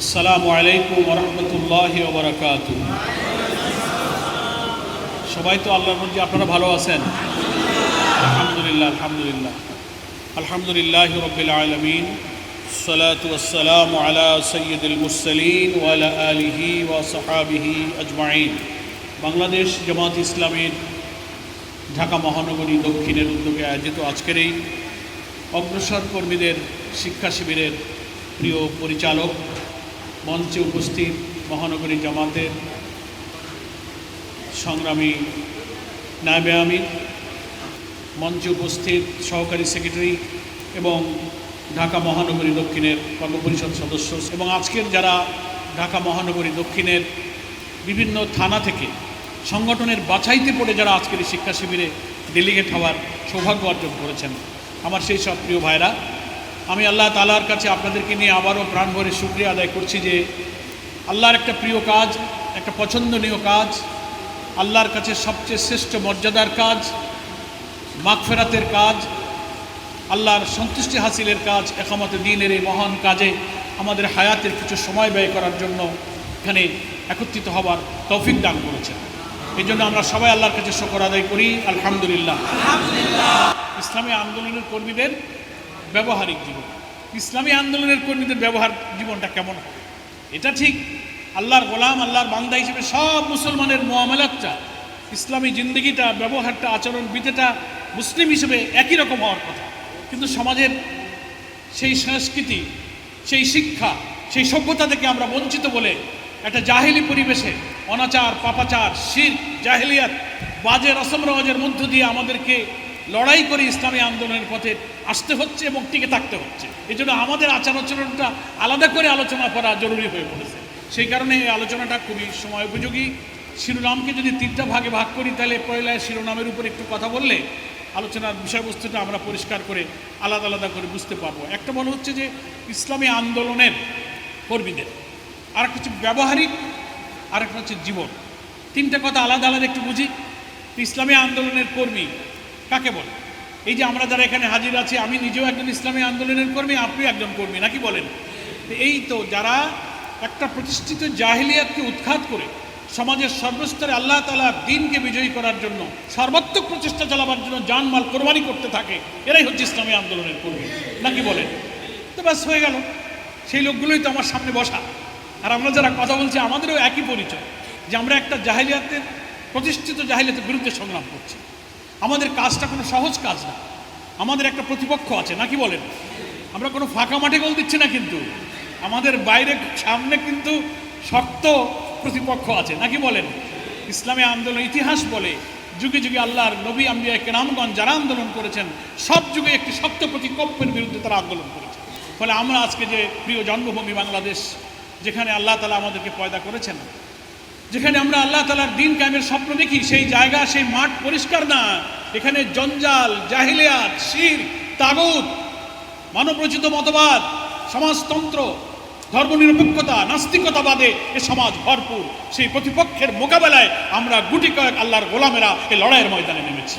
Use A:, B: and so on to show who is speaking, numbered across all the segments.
A: আসসালামু আলাইকুম ওয়া রাহমাতুল্লাহি ওয়া বারাকাতুহু। সবাই তো আল্লাহর মর্জি, আপনারা ভালো আছেন? আলহামদুলিল্লাহ আলহামদুলিল্লাহ আলহামদুলিল্লাহি রাব্বিল আলামিন। সালাতু ওয়াসসালামু আলা সাইয়্যিদিল মুরসালিন ওয়া আলা আলিহি ওয়া সাহাবিহি আজমাইন। বাংলাদেশ জামাত ইসলামীর ঢাকা মহানগরী দক্ষিণের উদ্যোগে আয়োজিত আজকের এই অগ্রসর কর্মীদের শিক্ষা শিবিরের প্রিয় পরিচালক, মঞ্চে উপস্থিত মহানগরী জামাতের সংগ্রামী নায়েবে আমির, মঞ্চে উপস্থিত সহকারী সেক্রেটারি এবং ঢাকা মহানগরী দক্ষিণের কর্মপরিষদ সদস্য এবং আজকের যারা ঢাকা মহানগরী দক্ষিণের বিভিন্ন থানা থেকে সংগঠনের বাছাইতে পড়ে যারা আজকের এই শিক্ষা শিবিরে ডেলিগেট হওয়ার সৌভাগ্য অর্জন করেছেন, আমার সেই সব প্রিয় ভাইরা, আমি আল্লাহ তাআলার কাছে আপনাদেরকে নিয়ে আবারও প্রাণ ভরে শুকরিয়া আদায় করছি যে আল্লাহর একটা প্রিয় কাজ, একটা পছন্দনীয় কাজ, আল্লাহর কাছে সবচেয়ে শ্রেষ্ঠ মর্যাদার কাজ, মাগফিরাতের কাজ, আল্লাহর সন্তুষ্টি হাসিলের কাজ, ইকামতে দ্বীনের এই মহান কাজে আমাদের হায়াতের কিছু সময় ব্যয় করার জন্য এখানে একত্রিত হবার তৌফিক দান করেছেন। এই জন্য আমরা সবাই আল্লাহর কাছে শুকর আদায় করি, আলহামদুলিল্লাহ। ইসলামী আন্দোলনের কর্মীদের ব্যবহারিক জীবন, ইসলামী আন্দোলনের কর্মীদের ব্যবহার জীবনটা কেমন হবে? এটা ঠিক আল্লাহর গোলাম, আল্লাহর বান্দা হিসেবে সব মুসলমানের মুআমালাতটা, ইসলামী জিন্দগিটা, ব্যবহারটা, আচরণ বিধিটা মুসলিম হিসেবে একই রকম হওয়ার কথা। কিন্তু সমাজের সেই সংস্কৃতি, সেই শিক্ষা, সেই সভ্যতা থেকে আমরা বঞ্চিত বলে একটা জাহেলি পরিবেশে অনাচার, পাপাচার, শিরক, জাহেলিয়াত, বাজে রসম রেওয়াজের মধ্য দিয়ে আমাদেরকে লড়াই করে ইসলামী আন্দোলনের পথে আসতে হচ্ছে এবং টিকে থাকতে হচ্ছে। এই জন্য আমাদের আচার আচরণটা আলাদা করে আলোচনা করা জরুরি হয়ে পড়েছে। সেই কারণে এই আলোচনাটা খুবই সময় উপযোগী। শিরোনামকে যদি তিনটা ভাগে ভাগ করি, তাহলে পয়লায় শিরোনামের উপর একটু কথা বললে আলোচনার বিষয়বস্তুটা আমরা পরিষ্কার করে আলাদা আলাদা করে বুঝতে পারবো। একটা বলা হচ্ছে যে ইসলামী আন্দোলনের কর্মীদের, আর একটা হচ্ছে ব্যবহারিক, আর একটা হচ্ছে জীবন। তিনটা কথা আলাদা আলাদা একটু বুঝি। ইসলামী আন্দোলনের কর্মী কাকে বলে? এই যে আমরা যারা এখানে হাজির আছি, আমি নিজেও একজন ইসলামী আন্দোলনের কর্মী, আপনিও একজন কর্মী, নাকি বলেন? এই তো যারা একটা প্রতিষ্ঠিত জাহেলিয়াতকে উৎখাত করে সমাজের সর্বস্তরে আল্লাহ তাআলার দ্বীনকে বিজয়ী করার জন্য সর্বাত্মক প্রচেষ্টা চালাবার জন্য জানমাল কোরবানি করতে থাকে, এরাই হচ্ছে ইসলামী আন্দোলনের কর্মী, নাকি বলেন? তো ব্যাস হয়ে গেল, সেই লোকগুলোই তো আমার সামনে বসা। আর আমরা যারা কথা বলছি আমাদেরও একই পরিচয়, যে আমরা একটা জাহেলিয়াতের, প্রতিষ্ঠিত জাহেলিয়াতের বিরুদ্ধে সংগ্রাম করছি। আমাদের কাজটা কোনো সহজ কাজ না, আমাদের একটা প্রতিপক্ষ আছে, নাকি বলেন? আমরা কোনো ফাঁকা মাঠে গোল দিচ্ছি না, কিন্তু আমাদের বাইরে সামনে কিন্তু শক্ত প্রতিপক্ষ আছে, নাকি বলেন? ইসলামী আন্দোলন ইতিহাস বলে যুগে যুগে আল্লাহর নবী আম্বিয়া কেরামগণ যারা আন্দোলন করেছেন, সব যুগে একটি শক্ত প্রতিপক্ষের বিরুদ্ধে তারা আন্দোলন করেছে। ফলে আমরা আজকে যে প্রিয় জন্মভূমি বাংলাদেশ, যেখানে আল্লাহ তাআলা আমাদেরকে পয়দা করেছেন, যেখানে আমরা আল্লাহ তাআলার দ্বীন কায়েমের স্বপ্ন দেখি, সেই জায়গা, সেই মাঠ পরিষ্কার না। এখানে জঞ্জাল, জাহিলিয়াত, শিরক, তাগুত, মানবরচিত মতবাদ, সমাজতন্ত্র, ধর্মনিরপেক্ষতা, নাস্তিকতাবাদে এ সমাজ ভরপুর। সেই প্রতিপক্ষের মোকাবেলায় আমরা গুটি কয়েক আল্লাহর গোলামেরা এই লড়াইয়ের ময়দানে নেমেছি।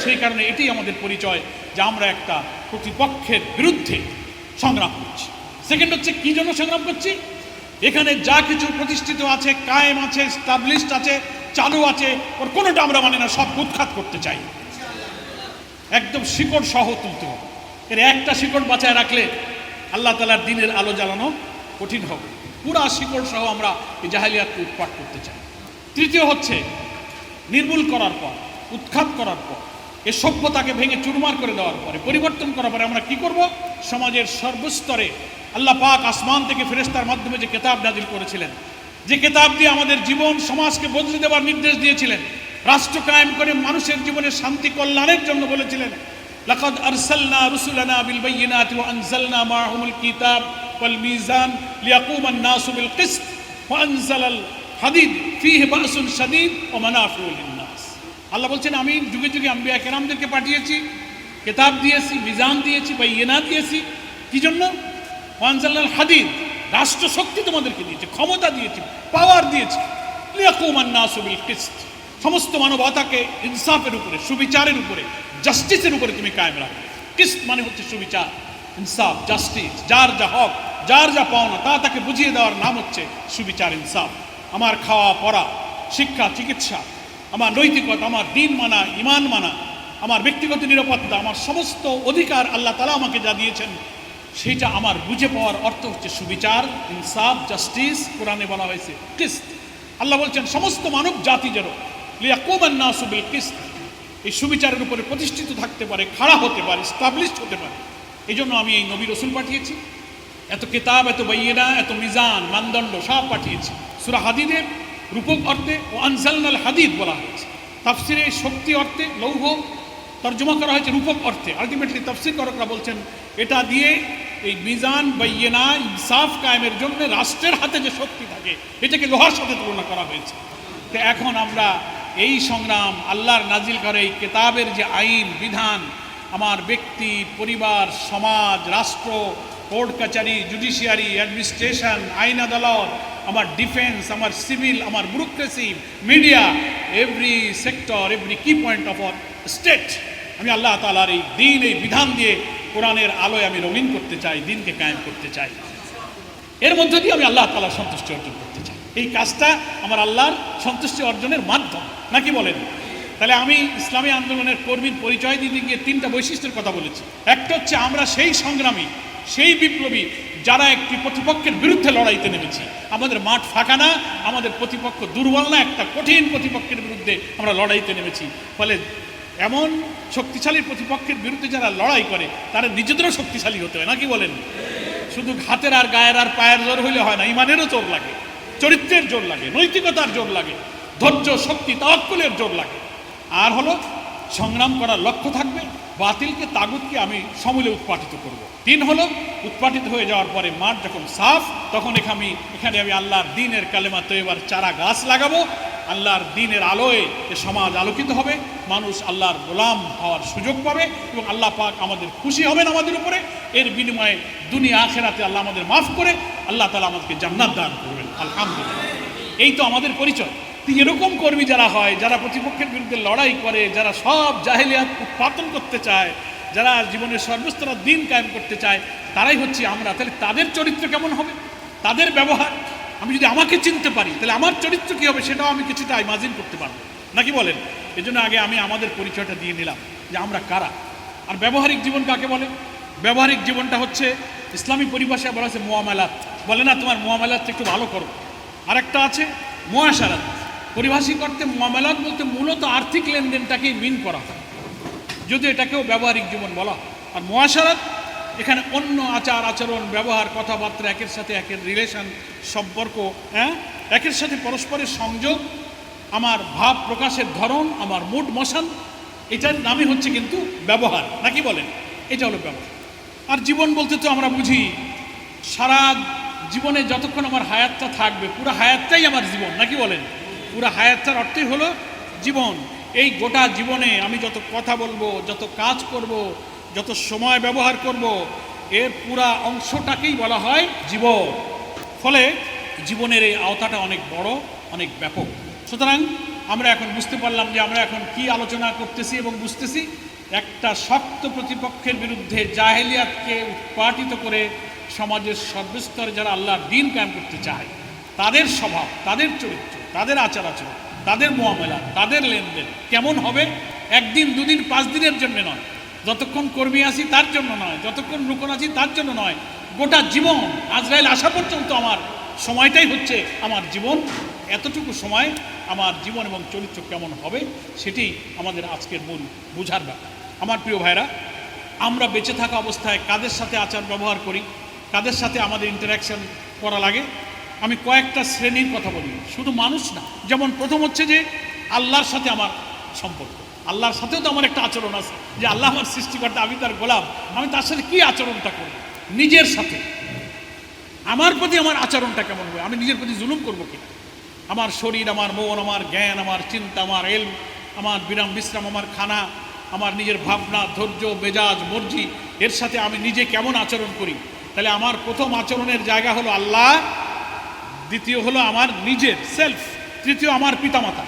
A: সেই কারণে এটি আমাদের পরিচয় যে আমরা একটা প্রতিপক্ষের বিরুদ্ধে সংগ্রাম করছি। সেকেন্ড হচ্ছে কি জন্য সংগ্রাম করছি? এখানে যা কিছু প্রতিষ্ঠিত আছে, কায়েম আছে, স্টাবলিশড আছে, চালু আছে, ওর কোনোটা আমরা মানে না, সব উৎখাত করতে চাই। একদম শিকড় সহ তুলতে হবে। এর একটা শিকড় বাঁচায় রাখলে আল্লাহ তাআলার দ্বীনের আলো জ্বালানো কঠিন হবে। পুরা শিকড় সহ আমরা এই জাহেলিয়াতকে উৎপাট করতে চাই। তৃতীয় হচ্ছে নির্মূল করার পর, উৎখাত করার পর, এ সভ্যতাকে ভেঙে চুরমার করে দেওয়ার পরে, পরিবর্তন করার পরে আমরা কি করব? সমাজের সর্বস্তরে আল্লাহ পাক আসমান থেকে ফেরেশতার মাধ্যমে যে কিতাব নাজিল করেছিলেন, যে কিতাব দিয়ে আমাদের জীবন সমাজকে বদলে দেওয়ার নির্দেশ দিয়েছিলেন, রাষ্ট্র কায়েম করে মানুষের জীবনে শান্তি কল্যাণের জন্য বলেছিলেন, লাকাদ আরসালনা রুসুলানা বিল বাইয়িনাতি ওয়া আনজালনা মাআহুমুল কিতাব ওয়াল মিজান লিয়াকুমান নাসু বিল কিসত ওয়া আনজালাল হাদিদ ফীহি বাসুন শাদীদ ওয়া মানাফিউ লিন-নাস। আল্লাহ বলছেন, আমি যুগে যুগে আম্বিয়া কেরামদেরকে পাঠিয়েছি, কিতাব দিয়েছি, মিজান দিয়েছি, বাইয়িনাত দিয়েছি। কি জন্য? ওয়ানজালাল হাদিদ, রাষ্ট্র শক্তি তোমাদেরকে দিয়েছে, ক্ষমতা দিয়েছি, পাওয়ার দিয়েছি। লিয়াকুমান নাসু বিল কিসত, সমস্ত মানবতাকে ইনসাফের উপরে, সুবিচারের উপরে, জাস্টিসের উপরে তুমি কায়েম রাখবে। কিসত মানে হচ্ছে সুবিচার, ইনসাফ, জাস্টিস, যার যা হক যার যা পাওনা তা তাকে বুঝিয়ে দেওয়ার নাম হচ্ছে সুবিচার ইনসাফ। আমার খাওয়া পড়া, শিক্ষা, চিকিৎসা, আমার নৈতিকতা, আমার দিন মানা, ইমান মানা, আমার ব্যক্তিগত নিরাপত্তা, আমার সমস্ত অধিকার আল্লাহ তাআলা আমাকে যা দিয়েছেন সেইটা আমার বুঝে পাওয়ার অর্থ হচ্ছে সুবিচার, ইনসাফ, জাস্টিস। কোরআনে বলা হয়েছে কিসত। আল্লাহ বলছেন সমস্ত মানব জাতি যেন লিয়াকুমান নাসু বিল কিসত, এই সুবিচারের উপরে প্রতিষ্ঠিত থাকতে পারে, খাড়া হতে পারে, এস্টাবলিশড হতে পারে। এই জন্য আমি এই নবী রসুল পাঠিয়েছি, এত কিতাব, এত বাইয়িনা, এত মিজান, মানদণ্ড সব পাঠিয়েছি। সূরা হাদিদের রূপক অর্থে ও আনজালনাল হাদিদ বলা হয়েছে। তাফসিরে শক্তি অর্থে লৌহ তর্জমা করা হয়েছে রূপক অর্থে। আলটিমেটলি তাফসির করকরা বলছেন এটা দিয়ে এই মিজান, বাইয়িনা, ইনসাফ কায়েমের জন্য রাষ্ট্রের হাতে যে শক্তি থাকে এটাকে লোহার সাথে তুলনা করা হয়েছে। তো এখন আমরা এই সংগ্রাম, আল্লাহর নাজিল করে এই কিতাবের যে আইন বিধান, আমার ব্যক্তি, পরিবার, সমাজ, রাষ্ট্র, কোর্ট কাচারি, জুডিশিয়ারি, অ্যাডমিনিস্ট্রেশন, আইন আদালত, আমার ডিফেন্স, আমার সিভিল, আমার bureaucracy, media, every sector, every কি পয়েন্ট অফ আওয়ার স্টেট আমি আল্লাহ তাআলার এই দিন, এই বিধান দিয়ে কোরআনের আলোয় আমি রঙিন করতে চাই, দিনকে কায়েম করতে চাই। এর মধ্য দিয়ে আমি আল্লাহ তাআলার সন্তুষ্টি অর্জন করতে চাই। এই কাজটা আমার আল্লাহর সন্তুষ্টি অর্জনের মাধ্যম, নাকি বলেন? তাহলে আমি ইসলামী আন্দোলনের কর্মীর পরিচয় দিতে গিয়ে তিনটা বৈশিষ্ট্যের কথা বলেছি। একটা হচ্ছে আমরা সেই সংগ্রামী, সেই বিপ্লবী যারা একটি প্রতিপক্ষের বিরুদ্ধে লড়াইতে নেমেছি। আমাদের মাঠ ফাঁকা না, আমাদের প্রতিপক্ষ দুর্বল না, একটা কঠিন প্রতিপক্ষের বিরুদ্ধে আমরা লড়াইতে নেমেছি। ফলে এমন শক্তিশালী প্রতিপক্ষের বিরুদ্ধে যারা লড়াই করে তারা নিজেদেরও শক্তিশালী হতে হয়, নাকি বলেন? শুধু হাতের আর গায়ের আর পায়ের জোর হইলে হয় না, ইমানেরও জোর লাগে, চরিত্রের জোর লাগে, নৈতিকতার জোর লাগে, ধৈর্য, শক্তি, তাওয়াক্কুলের জোর লাগে। আর হলো সংগ্রাম করার লক্ষ্য থাকবে, বাতিলকে, তাগুতকে আমি সমূলে উৎপাটিত করব। তিন হলো উৎপাটিত হয়ে যাওয়ার পরে মাঠ যখন সাফ, তখন এখানে আমি আল্লাহর দ্বীনের কালেমা তৈবার চারা গাছ লাগাবো। আল্লাহর দ্বীনের আলোয় এ সমাজ আলোকিত হবে, মানুষ আল্লাহর গোলাম হওয়ার সুযোগ পাবে এবং আল্লাহ পাক আমাদের খুশি হবেন আমাদের উপরে। এর বিনিময়ে দুনিয়া আখিরাতে আল্লাহ আমাদের মাফ করে আল্লাহ তাআলা আমাদেরকে জান্নাত দান করবেন, আলহামদুলিল্লাহ। এই তো আমাদের পরিচয়। এরকম কর্মী যারা হয়, যারা প্রতিপক্ষের বিরুদ্ধে লড়াই করে, যারা সব জাহেলিয়াত উৎপাদন করতে চায়, যারা জীবনের সর্বস্তর দিন কায়েম করতে চায়, তারাই হচ্ছে আমরা। তাহলে তাদের চরিত্র কেমন হবে, তাদের ব্যবহার, আমি যদি আমাকে চিনতে পারি তাহলে আমার চরিত্র কী হবে সেটাও আমি কিছুটা ইমাজিন করতে পারবো, নাকি বলেন? এই জন্য আগে আমি আমাদের পরিচয়টা দিয়ে নিলাম যে আমরা কারা। আর ব্যবহারিক জীবন কাকে বলে? ব্যবহারিক জীবনটা হচ্ছে ইসলামী পরিভাষায় বলা আছে মুআমালাত। বলে না তোমার মুআমালাতটা একটু ভালো করো। আরেকটা আছে মুআশারাত। পরিভাষিক অর্থে মুআমালাত বলতে মূলত আর্থিক লেনদেনটাকেই মিন করা হয়, যদি এটাকেও ব্যবহারিক জীবন বলা। আর মুআশারাত এখানে অন্য আচার আচরণ, ব্যবহার, কথাবার্তা, একের সাথে একের রিলেশন, সম্পর্ক, একের সাথে পরস্পরের সংযোগ, আমার ভাব প্রকাশের ধরন, আমার মুড মোশন, এটার নামই হচ্ছে কিন্তু ব্যবহার, নাকি বলেন? এটা হলো ব্যবহার। আর জীবন বলতে তো আমরা বুঝি সারা জীবনে যতক্ষণ আমার হায়াতটা থাকবে, পুরো হায়াতটাই আমার জীবন, নাকি বলেন? পুরো হায়াতটার অর্থই হলো জীবন। এই গোটা জীবনে আমি যত কথা বলবো, যত কাজ করব, যত সময় ব্যবহার করব, এর পুরা অংশটাকেই বলা হয় জীবন। ফলে জীবনের এই আওতাটা অনেক বড়, অনেক ব্যাপক। সুতরাং আমরা এখন বুঝতে পারলাম যে আমরা এখন কি আলোচনা করতেছি এবং বুঝতেছি। একটা শক্ত প্রতিপক্ষের বিরুদ্ধে জাহেলিয়াতকে উৎপাটিত করে সমাজের সর্বস্তরে যারা আল্লাহর দ্বীন কায়েম করতে চায়, তাদের স্বভাব, তাদের চরিত্র, তাদের আচার আচরণ, তাদের মুআমালা, তাদের লেনদেন কেমন হবে? একদিন, দুদিন, 5 দিনের জন্য নয়, যতক্ষণ কর্মী আছি তার জন্য নয়, যতক্ষণ রুকন আছি তার জন্য নয়, গোটা জীবন, আজরাইল আসা পর্যন্ত আমার সময়টাই হচ্ছে আমার জীবন। এতটুকু সময় আমার জীবন এবং চরিত্র কেমন হবে সেটি আমাদের আজকের মূল বোঝার ব্যাপার। আমার প্রিয় ভাইরা, আমরা বেঁচে থাকা অবস্থায় কাদের সাথে আচার ব্যবহার করি, কাদের সাথে আমাদের ইন্টারাকশন করা লাগে, আমি কয়েকটা শ্রেণীর কথা বলি, শুধু মানুষ না। যেমন প্রথম হচ্ছে যে আল্লাহর সাথে আমার সম্পর্ক। আল্লাহর সাথেও তো আমার একটা আচরণ আছে, যে আল্লাহ আমার সৃষ্টিকর্তা, আমি তার গোলাম, আমি তার সাথে কী আচরণটা করব। নিজের সাথে আমার প্রতি আমার আচরণটা কেমন হবে, আমি নিজের প্রতি জুলুম করবো কিনা, আমার শরীর, আমার মন, আমার জ্ঞান, আমার চিন্তা, আমার এলম, আমার বিরাম বিশ্রাম, আমার খানা, আমার নিজের ভাবনা, ধৈর্য, মেজাজ, মর্জি, এর সাথে আমি নিজে কেমন আচরণ করি। তাহলে আমার প্রথম আচরণের জায়গা হলো আল্লাহ, দ্বিতীয় হলো আমার নিজের সেলফ, তৃতীয় আমার পিতামাতা।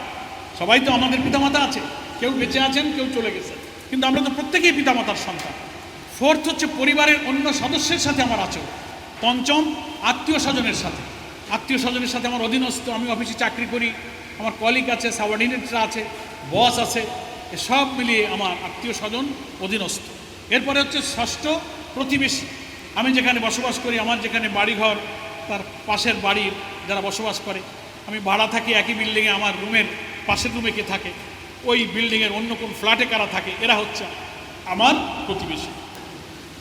A: সবাই তো আমাদের পিতামাতা আছে, কেউ বেঁচে আছেন, কেউ চলে গেছেন, কিন্তু আমরা তো প্রত্যেকেই পিতামাতার সন্তান। ফোর্থ হচ্ছে পরিবারের অন্য সদস্যের সাথে আমার আচরণ। পঞ্চম, আত্মীয় স্বজনের সাথে। আত্মীয় স্বজনের সাথে আমার অধীনস্থ, আমি অফিসে চাকরি করি, আমার কলিগ আছে, সাবঅর্ডিনেটরা আছে, বস আছে, সব মিলিয়ে আমার আত্মীয় স্বজন অধীনস্থ। এরপরে হচ্ছে ষষ্ঠ, প্রতিবেশী। আমি যেখানে বসবাস করি, আমার যেখানে বাড়িঘর, তার পাশের বাড়ির যারা বসবাস করে, আমি ভাড়া থাকি একই বিল্ডিংয়ে, আমার রুমের পাশের রুমে কে থাকে, ওই বিল্ডিংয়ের অন্য কোন ফ্ল্যাটে কারা থাকে, এরা হচ্ছে আমার প্রতিবেশী।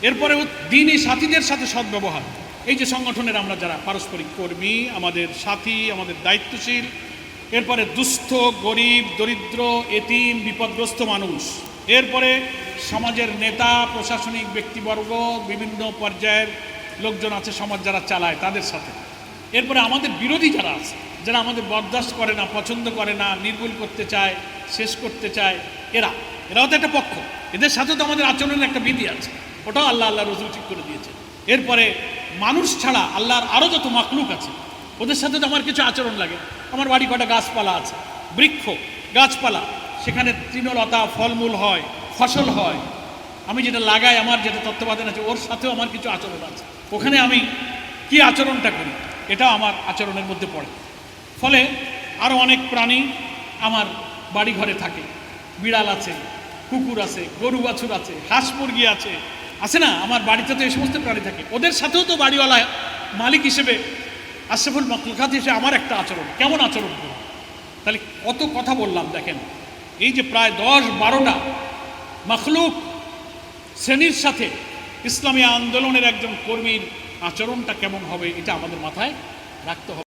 A: এরপরে দিনই সাথীদের সাথে সদ্ব্যবহার। এই যে সংগঠনের আমরা যারা পারস্পরিক কর্মী, আমাদের সাথী, আমাদের দায়িত্বশীল। এরপরে দুস্থ, গরিব, দরিদ্র, এতিম, বিপদগ্রস্ত মানুষ। এরপরে সমাজের নেতা, প্রশাসনিক ব্যক্তিবর্গ, বিভিন্ন পর্যায়ের লোকজন আছে সমাজ যারা চালায়, তাদের সাথে। এরপরে আমাদের বিরোধী যারা আছে, যারা আমাদের বরদাস্ত করে না, পছন্দ করে না, নির্মূল করতে চায়, শেষ করতে চায়, এরাও তো একটা পক্ষ। এদের সাথে তো আমাদের আচরণের একটা বিধি আছে, ওটাও আল্লাহ রসুল ঠিক করে দিয়েছে। এরপরে মানুষ ছাড়া আল্লাহর আরও যত মাখলুক আছে, ওদের সাথে তো আমার কিছু আচরণ লাগে। আমার বাড়ি কটা গাছপালা আছে, বৃক্ষ, গাছপালা, সেখানে তৃণলতা, ফলমূল হয়, ফসল হয়। আমি যেটা লাগাই, আমার যেটা তত্ত্বাবধান আছে, ওর সাথেও আমার কিছু আচরণ আছে। ওখানে আমি কি আচরণটা করি, এটাও আমার আচরণের মধ্যে পড়ে। ফলে আরও অনেক প্রাণী আমার বাড়ি ঘরে থাকে। বিড়াল আছে, কুকুর আছে, গরু বাছুর আছে, হাঁস মুরগি আছে না, আমার বাড়িতে তো এই সমস্ত প্রাণী থাকে। ওদের সাথেও তো বাড়িওয়ালা মালিক হিসেবে, আশরাফুল মাখলুকাত হিসেবে আমার একটা আচরণ, কেমন আচরণ করব। তাহলে কত কথা বললাম দেখেন। এই যে প্রায় 10-12টা মাখলুক শ্রেণীর সাথে ইসলামী আন্দোলনের একজন কর্মীর আচরণটা কেমন হবে, এটা আমাদের মাথায় রাখতে হবে।